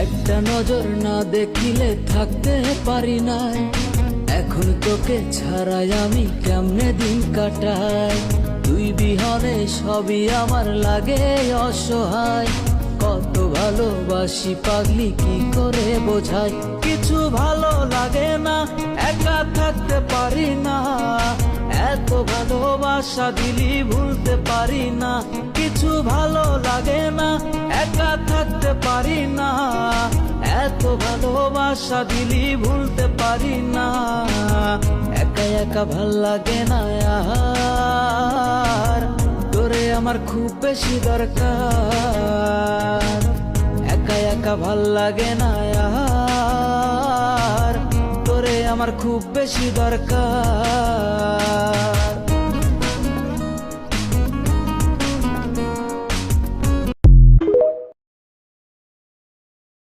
একটা নজর না দেখিলে থাকতে পারি নাই, এখন তোকে ছাড়াই আমি কেমনে দিন কাটাই। তুই বিহনে সবই আমার লাগে অসহায়, কত ভালোবাসি পাগলি কি করে বোঝাই। কিছু ভালো লাগে না, একা থাকতে পারি না, এত ভালোবাসা দিলি ভুলতে পারি না। কিছু ভালো লাগে না, একা থাকতে পারি না, এত ভালোবাসা দিলি ভুলতে পারি না। একা একা ভাল লাগে না আর, তোরে আমার খুব বেশি দরকার। একা একা ভাল লাগে না আর, তোরে আমার খুব বেশি দরকার।